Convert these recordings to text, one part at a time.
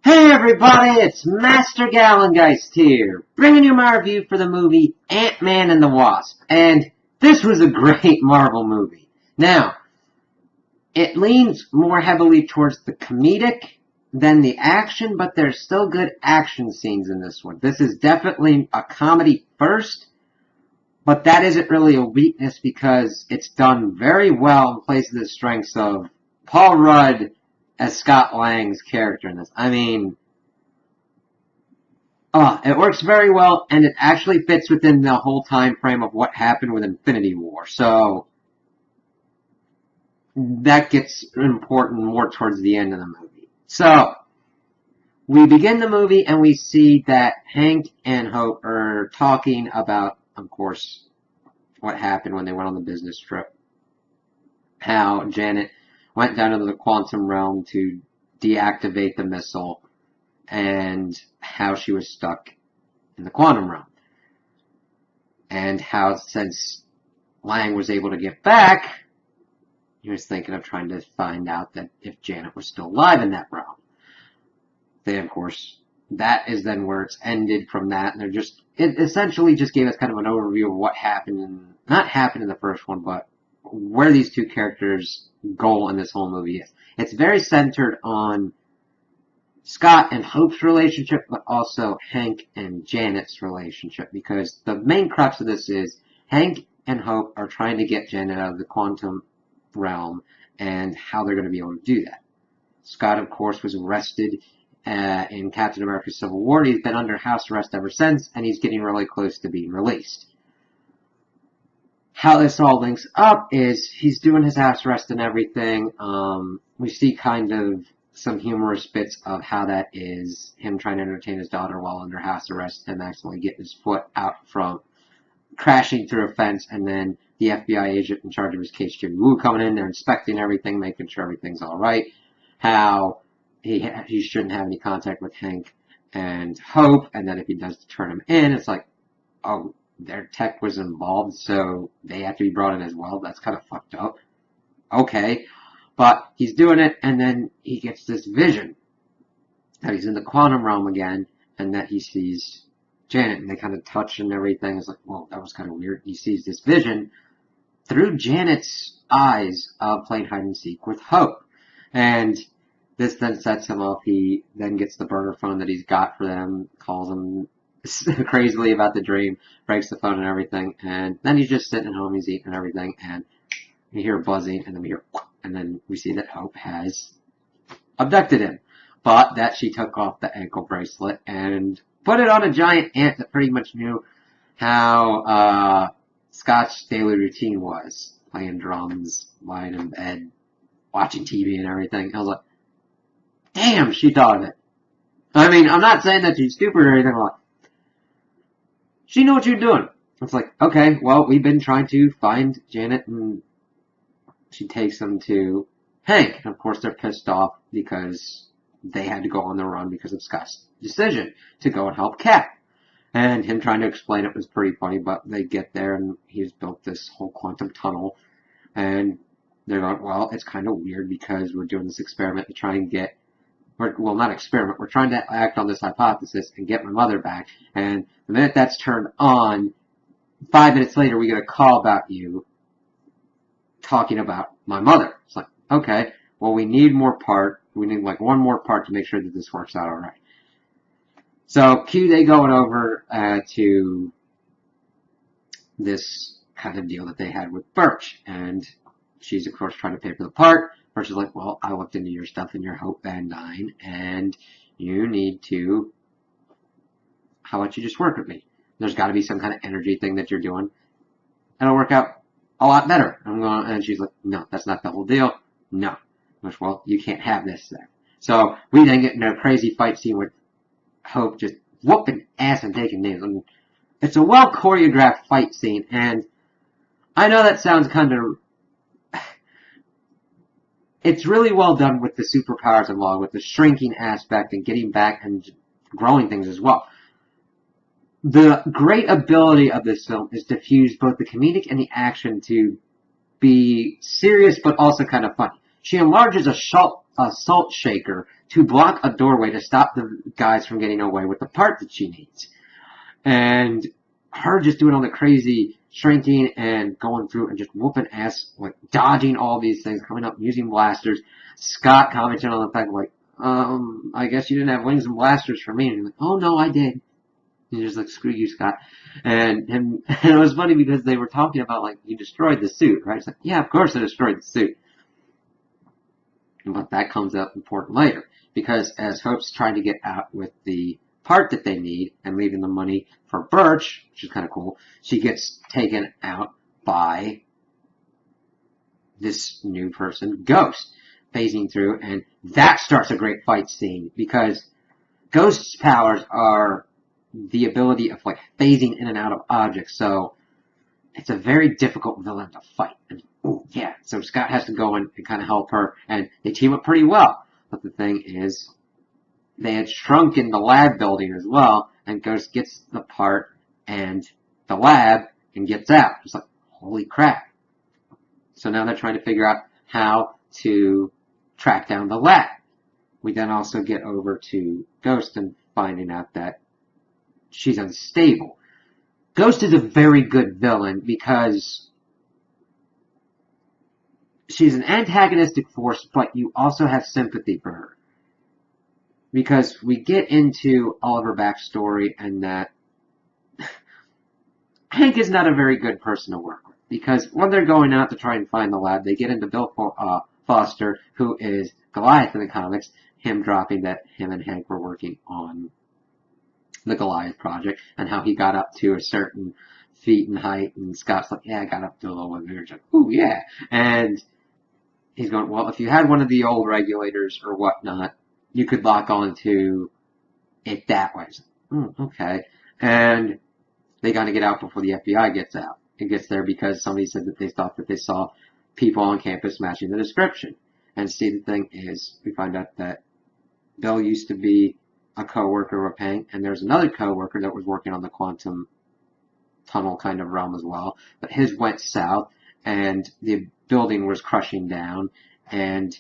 Hey everybody, it's Master Gallengeist here, bringing you my review for the movie Ant-Man and the Wasp. And this was a great Marvel movie. Now, it leans more heavily towards the comedic than the action, but there's still good action scenes in this one. This is definitely a comedy first, but that isn't really a weakness because it's done very well and plays to the strengths of Paul Rudd as Scott Lang's character in this. I mean, it works very well, and it actually fits within the whole time frame of what happened with Infinity War. So that gets important more towards the end of the movie. So we begin the movie, and we see that Hank and Hope are talking about, of course, what happened when they went on the business trip. How Janet went down into the quantum realm to deactivate the missile, and how she was stuck in the quantum realm. And how, since Lang was able to get back, he was thinking of trying to find out that if Janet was still alive in that realm. Then, of course, that is then where it's ended from that, and it essentially just gave us kind of an overview of what happened, not happened in the first one, but where these two characters' goal in this whole movie is. It's very centered on Scott and Hope's relationship, but also Hank and Janet's relationship, because the main crux of this is Hank and Hope are trying to get Janet out of the quantum realm, and how they're going to be able to do that. Scott, of course, was arrested in Captain America Civil War. He's been under house arrest ever since, and he's getting really close to being released. How this all links up is he's doing his house arrest and everything. We see kind of some humorous bits of how that is him trying to entertain his daughter while under house arrest and accidentally getting his foot out front, crashing through a fence, and then the FBI agent in charge of his case, Jimmy Woo, coming in there, inspecting everything, making sure everything's alright. How he shouldn't have any contact with Hank and Hope, and that if he does turn him in, it's like, oh, their tech was involved, so they have to be brought in as well. That's kind of fucked up. Okay. But he's doing it, and then he gets this vision that he's in the quantum realm again, and that he sees Janet, and they kind of touch and everything. It's like, well, that was kind of weird. He sees this vision through Janet's eyes of playing hide and seek with Hope. And this then sets him off. He then gets the burner phone that he's got for them, calls them crazily about the dream, breaks the phone and everything, and then he's just sitting at home, he's eating and everything, and we hear buzzing, and then we hear, and then we see that Hope has abducted him, but that she took off the ankle bracelet and put it on a giant ant that pretty much knew how Scott's daily routine was, playing drums, lying in bed, watching TV and everything. I was like, damn, she thought of it. I mean, I'm not saying that she's stupid or anything, like, she knew what you were doing. It's like, okay, well, we've been trying to find Janet, and she takes them to Hank. And of course, they're pissed off because they had to go on the run because of Scott's decision to go and help Cap. And him trying to explain it was pretty funny, but they get there, and he's built this whole quantum tunnel. And they're going, well, it's kind of weird because we're doing this experiment to try and get, well, not experiment, we're trying to act on this hypothesis and get my mother back. And the minute that's turned on, 5 minutes later, we get a call about you talking about my mother. It's like, okay, well, we need more part. We need like one more part to make sure that this works out all right. So, they going over to this kind of deal that they had with Birch. And she's, of course, trying to pay for the part. Birch is like, well, I looked into your stuff in your Hope Van Dyne, and you need to, how about you just work with me? There's got to be some kind of energy thing that you're doing. It'll work out a lot better. And she's like, no, that's not the whole deal. No. Which, well, you can't have this then. So we then get into a crazy fight scene with Hope just whooping ass and taking names. And it's a well choreographed fight scene, and I know that sounds kind of, it's really well done with the superpowers involved, with the shrinking aspect and getting back and growing things as well. The great ability of this film is to fuse both the comedic and the action to be serious but also kind of funny. She enlarges a a salt shaker to block a doorway to stop the guys from getting away with the part that she needs. And her just doing all the crazy shrinking and going through and just whooping ass, like dodging all these things, coming up using blasters. Scott commented on the fact, like, I guess you didn't have wings and blasters for me. And he's like, oh no, I did. He's just like, screw you, Scott. And it was funny because they were talking about, like, you destroyed the suit, right? It's like, yeah, of course I destroyed the suit. But that comes up important later. Because as Hope's trying to get out with the part that they need and leaving the money for Birch, which is kind of cool, she gets taken out by this new person, Ghost, phasing through, and that starts a great fight scene because Ghost's powers are the ability of like phasing in and out of objects, so it's a very difficult villain to fight. And, oh yeah, so Scott has to go in and kind of help her, and they team up pretty well. But the thing is, they had shrunken the lab building as well, and Ghost gets the part and the lab and gets out. It's like, holy crap. So now they're trying to figure out how to track down the lab. We then also get over to Ghost and finding out that she's unstable. Ghost is a very good villain because she's an antagonistic force, but you also have sympathy for her. Because we get into all of her backstory and that Hank is not a very good person to work with. Because when they're going out to try and find the lab, they get into Bill Foster, who is Goliath in the comics, him dropping that him and Hank were working on the Goliath project, and how he got up to a certain feet in height, and Scott's like, yeah, I got up to a little bit bigger. Like, ooh, yeah. And he's going, well, if you had one of the old regulators or whatnot, you could lock on to it that way. Like, okay. And they got to get out before the FBI gets out. It gets there because somebody said that they thought that they saw people on campus matching the description. And see, the thing is, we find out that Bill used to be a co-worker of Hank, and there's another co-worker that was working on the quantum tunnel kind of realm as well. But his went south, and the building was crushing down, and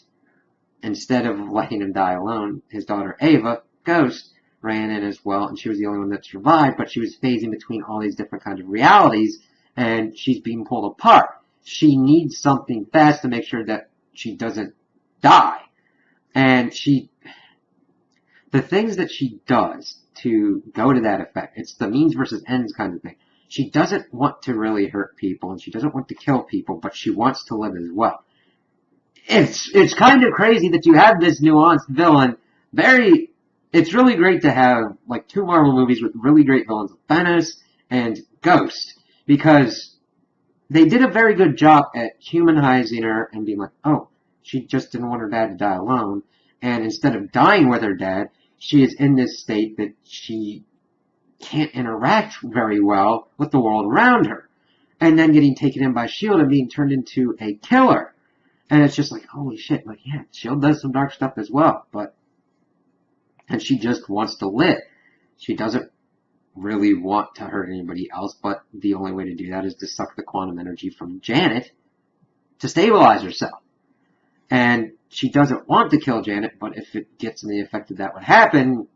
instead of letting him die alone, his daughter Ava, Ghost, ran in as well, and she was the only one that survived, but she was phasing between all these different kinds of realities, and she's being pulled apart. She needs something fast to make sure that she doesn't die. And the things that she does to go to that effect, it's the means versus ends kind of thing. She doesn't want to really hurt people, and she doesn't want to kill people, but she wants to live as well. It's kind of crazy that you have this nuanced villain. It's really great to have like two Marvel movies with really great villains, Thanos and Ghost, because they did a very good job at humanizing her and being like, oh, she just didn't want her dad to die alone, and instead of dying with her dad, she is in this state that she can't interact very well with the world around her, and then getting taken in by S.H.I.E.L.D. and being turned into a killer. And it's just like, holy shit, like, yeah, S.H.I.E.L.D. does some dark stuff as well, and she just wants to live. She doesn't really want to hurt anybody else, but the only way to do that is to suck the quantum energy from Janet to stabilize herself. And she doesn't want to kill Janet, but if it gets in the effect that would happen,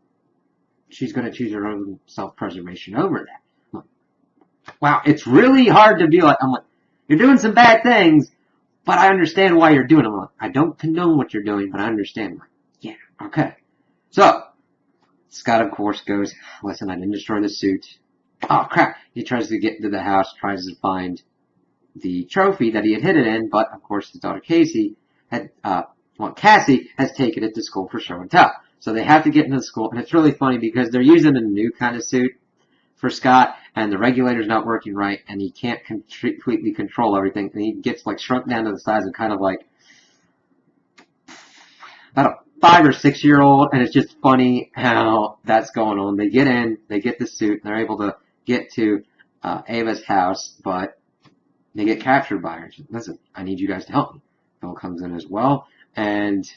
she's going to choose her own self-preservation over that. I'm like, wow, it's really hard to be like, I'm like, you're doing some bad things, but I understand why you're doing them. I'm like, I don't condone what you're doing, but I understand. I'm like, yeah, okay. So, Scott, of course, goes, listen, I didn't destroy the suit. Oh, crap. He tries to get into the house, tries to find the trophy that he had hid it in, but, of course, his daughter Cassie Cassie has taken it to school for show and tell. So they have to get into the school, and it's really funny because they're using a new kind of suit for Scott, and the regulator's not working right, and he can't completely control everything, and he gets, like, shrunk down to the size of kind of like about a 5 or 6 year old, and it's just funny how that's going on. They get in, they get the suit, and they're able to get to Ava's house, but they get captured by her. Says, listen, I need you guys to help me. Bill comes in as well, and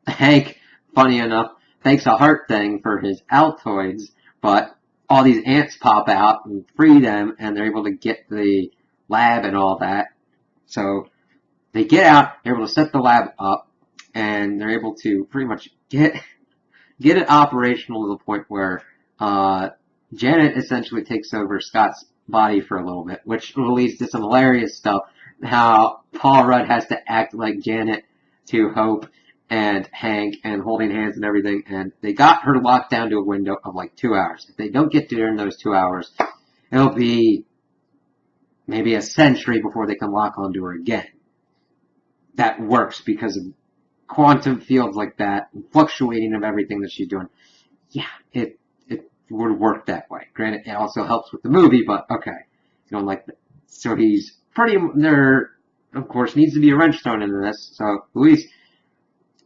Hank, funny enough, fakes a heart thing for his Altoids, but all these ants pop out and free them, and they're able to get the lab and all that. So They get out, they're able to set the lab up, and they're able to pretty much get it operational to the point where Janet essentially takes over Scott's body for a little bit, which leads to some hilarious stuff. How Paul Rudd has to act like Janet to Hope and Hank and holding hands and everything, and they got her locked down to a window of like 2 hours. If they don't get to her in those 2 hours, it'll be maybe a century before they can lock onto her again. That works because of quantum fields like that, and fluctuating of everything that she's doing. Yeah, it would work that way. Granted, it also helps with the movie, but okay. You don't like that. So he's there, of course, needs to be a wrench thrown into this. So Luis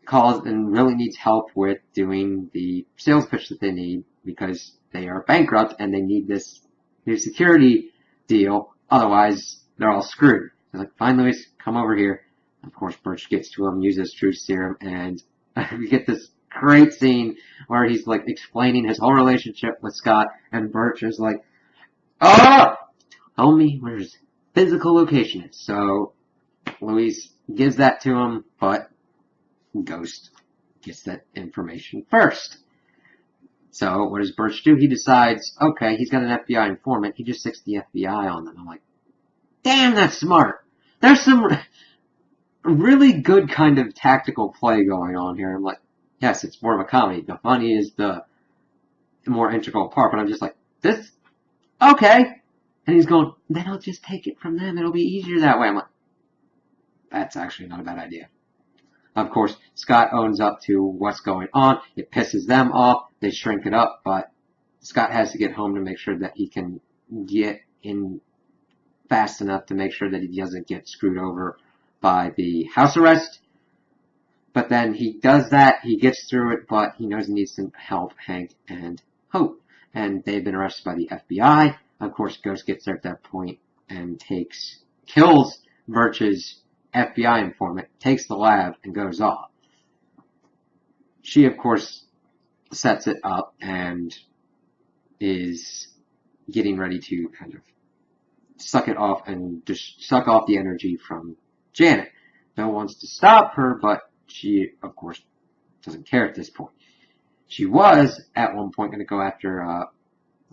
calls and really needs help with doing the sales pitch that they need because they are bankrupt and they need this new security deal. Otherwise, they're all screwed. They're like, fine, Luis, come over here. Of course, Birch gets to him, uses truth serum, and we get this great scene where he's like explaining his whole relationship with Scott, and Birch is like, "Oh, tell me where his physical location is." So Luis gives that to him, but Ghost gets that information first. So what does Birch do? He decides, okay, he's got an FBI informant. He just sticks the FBI on them. I'm like, damn, that's smart. There's some really good kind of tactical play going on here. I'm like, yes, it's more of a comedy. The funny is the more integral part, but I'm just like, this, okay. And he's going, then I'll just take it from them. It'll be easier that way. I'm like, that's actually not a bad idea. Of course, Scott owns up to what's going on. It pisses them off. They shrink it up, but Scott has to get home to make sure that he can get in fast enough to make sure that he doesn't get screwed over by the house arrest. But then he does that, he gets through it, but he knows he needs some help, Hank and Hope. And they've been arrested by the FBI. Of course, Ghost gets there at that point and kills Birch's FBI informant, takes the lab, and goes off. She, of course, sets it up and is getting ready to kind of suck it off and just suck off the energy from Janet. Bill wants to stop her, but she, of course, doesn't care at this point. She was, at one point, going to go after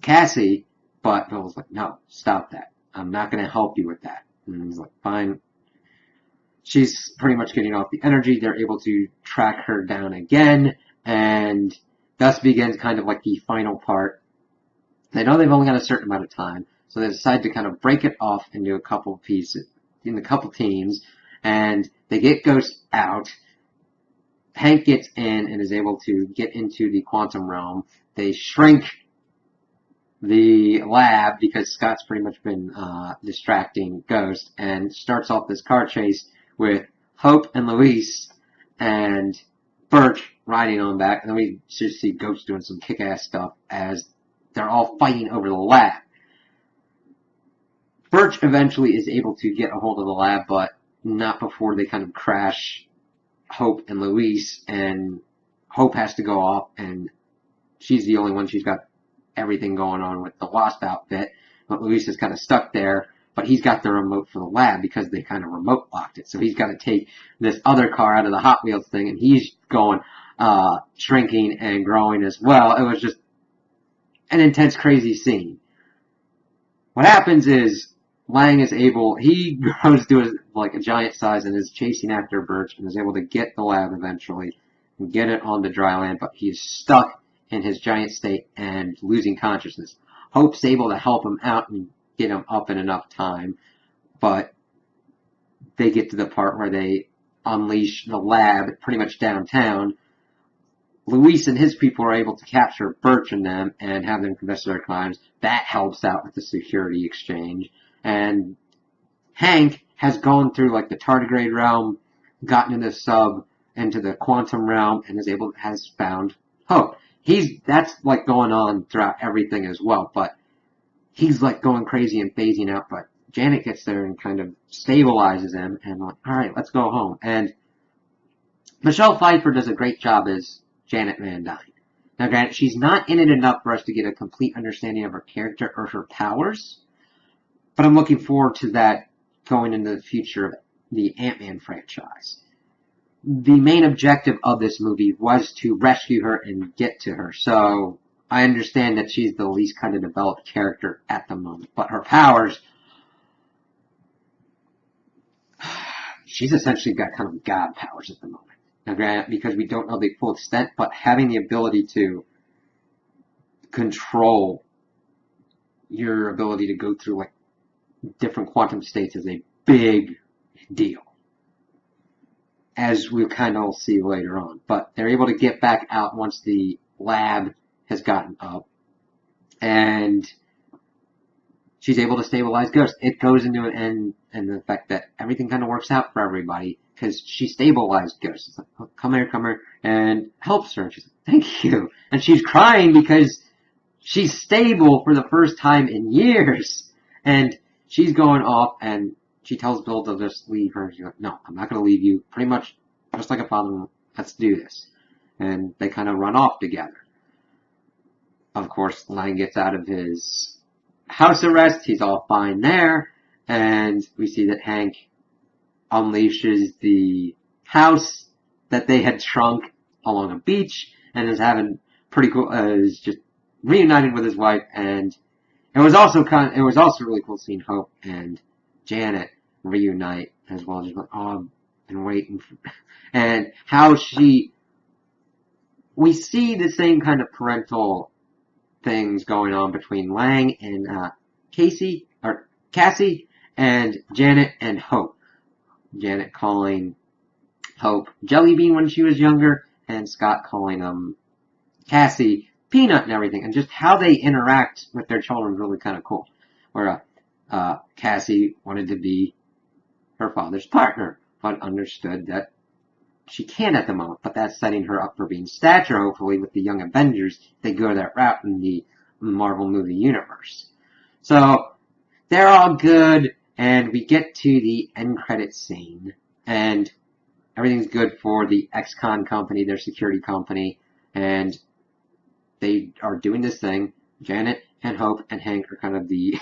Cassie, but Bill was like, no, stop that. I'm not going to help you with that. And he's like, fine. She's pretty much getting off the energy. They're able to track her down again, and thus begins kind of like the final part. They know they've only got a certain amount of time, so they decide to kind of break it off into a couple pieces, in a couple teams, and they get Ghost out. Hank gets in and is able to get into the quantum realm. They shrink the lab because Scott's pretty much been distracting Ghost, and starts off this car chase with Hope and Luis and Birch riding on back. And then we just see Ghost doing some kick-ass stuff as they're all fighting over the lab. Birch eventually is able to get a hold of the lab, but not before they kind of crash Hope and Luis, and Hope has to go off, and she's the only one. She's got everything going on with the Wasp outfit, but Luis is kind of stuck there, but he's got the remote for the lab because they kind of remote locked it. So he's got to take this other car out of the Hot Wheels thing, and he's going, shrinking and growing as well. It was just an intense, crazy scene. What happens is Lang is able, he grows to like a giant size and is chasing after Birch and is able to get the lab eventually and get it on the dry land, but he's stuck in his giant state and losing consciousness. Hope's able to help him out and get him up in enough time, but they get to the part where they unleash the lab pretty much downtown. Luis and his people are able to capture Birch and them and have them confess their crimes. That helps out with the security exchange. And Hank has gone through like the tardigrade realm, gotten in the sub, into the quantum realm, and has found Hope. That's like going on throughout everything as well, but he's like going crazy and phasing out, but Janet gets there and kind of stabilizes him and like, alright, let's go home. And Michelle Pfeiffer does a great job as Janet Van Dyne. Now granted, she's not in it enough for us to get a complete understanding of her character or her powers, but I'm looking forward to that going into the future of the Ant-Man franchise. The main objective of this movie was to rescue her and get to her. So I understand that she's the least kind of developed character at the moment. But her powers, she's essentially got kind of god powers at the moment. Now, granted, because we don't know the full extent, but having the ability to control your ability to go through like different quantum states is a big deal, as we'll kind of see later on. But they're able to get back out once the lab has gotten up, and she's able to stabilize Ghost. It goes into an end, and the fact that everything kind of works out for everybody, because she stabilized Ghost. It's like, oh, come here, and helps her. And she's like, thank you. And she's crying because she's stable for the first time in years. And she's going off, and she tells Bill to just leave her. She's like, no, I'm not going to leave you. Pretty much just like a father, let's do this. And they kind of run off together. Of course, Lang gets out of his house arrest. He's all fine there. And we see that Hank unleashes the house that they had shrunk along a beach and is having pretty cool, is just reunited with his wife. And it was also really cool seeing Hope and Janet reunite as well. Just like, oh, I've been waiting for, and how we see the same kind of parental things going on between Lang and Cassie, and Janet and Hope. Janet calling Hope Jelly Bean when she was younger, and Scott calling Cassie Peanut and everything, and just how they interact with their children is really kind of cool. Where Cassie wanted to be her father's partner, but understood that she can't at the moment, but that's setting her up for being stature, hopefully, with the Young Avengers. They go that route in the Marvel movie universe. So, they're all good, and we get to the end credit scene, and everything's good for the ex-con company, their security company, and they are doing this thing. Janet and Hope and Hank are kind of the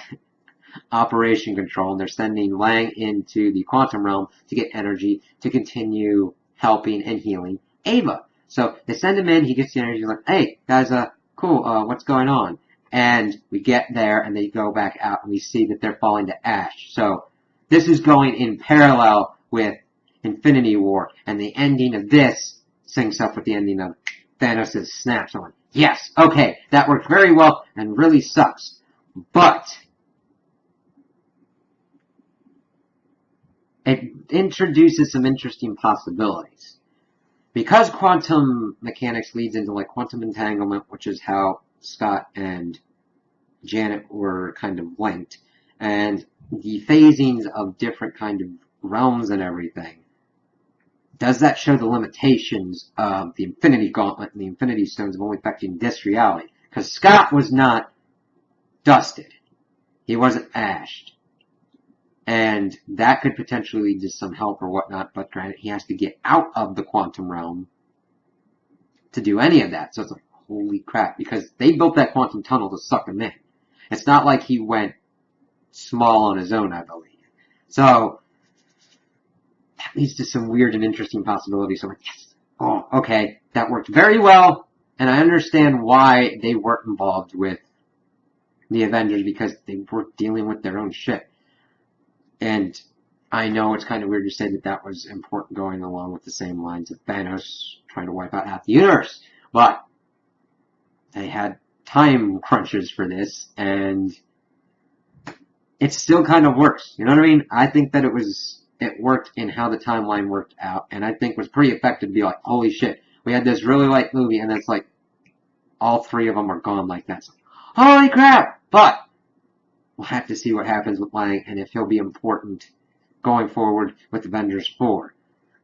operation control, and they're sending Lang into the quantum realm to get energy to continue helping and healing Ava. So they send him in, he gets the energy, he's like, hey, guys, cool, what's going on? And we get there, and they go back out, and we see that they're falling to ash. So this is going in parallel with Infinity War, and the ending of this syncs up with the ending of Thanos' snap. So I'm like, yes, okay, that worked very well, and really sucks. But it introduces some interesting possibilities. Because quantum mechanics leads into like quantum entanglement, which is how Scott and Janet were kind of linked, and the phasings of different kind of realms and everything, does that show the limitations of the Infinity Gauntlet and the Infinity Stones of only affecting this reality? Because Scott was not dusted. He wasn't ashed. And that could potentially lead to some help or whatnot, but granted, he has to get out of the quantum realm to do any of that. So it's like, holy crap, because they built that quantum tunnel to suck him in. It's not like he went small on his own, I believe. So that leads to some weird and interesting possibilities. So I'm like, yes, oh, okay, that worked very well, and I understand why they weren't involved with the Avengers, because they were dealing with their own shit. And I know it's kind of weird to say that that was important going along with the same lines of Thanos trying to wipe out half the universe. But they had time crunches for this, and it still kind of works. You know what I mean? I think that it worked in how the timeline worked out, and I think was pretty effective to be like, holy shit, we had this really light movie, and it's like, all three of them are gone like that. So, holy crap! But we'll have to see what happens with Lang and if he'll be important going forward with Avengers 4.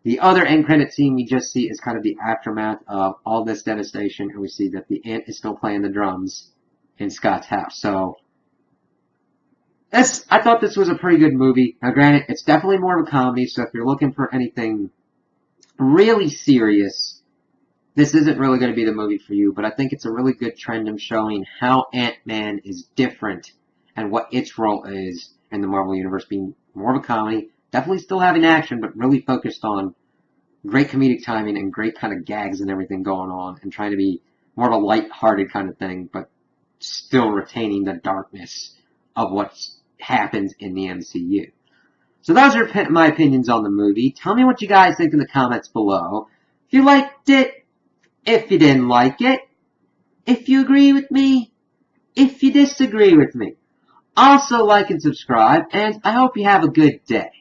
The other end credit scene we just see is kind of the aftermath of all this devastation, and we see that the Ant is still playing the drums in Scott's house. So, I thought this was a pretty good movie. Now granted, it's definitely more of a comedy, so if you're looking for anything really serious, this isn't really going to be the movie for you, but I think it's a really good trend in showing how Ant-Man is different and what its role is in the Marvel Universe, being more of a comedy, definitely still having action, but really focused on great comedic timing and great kind of gags and everything going on, and trying to be more of a light-hearted kind of thing, but still retaining the darkness of what happens in the MCU. So those are my opinions on the movie. Tell me what you guys think in the comments below. If you liked it, if you didn't like it, if you agree with me, if you disagree with me. Also like and subscribe, and I hope you have a good day.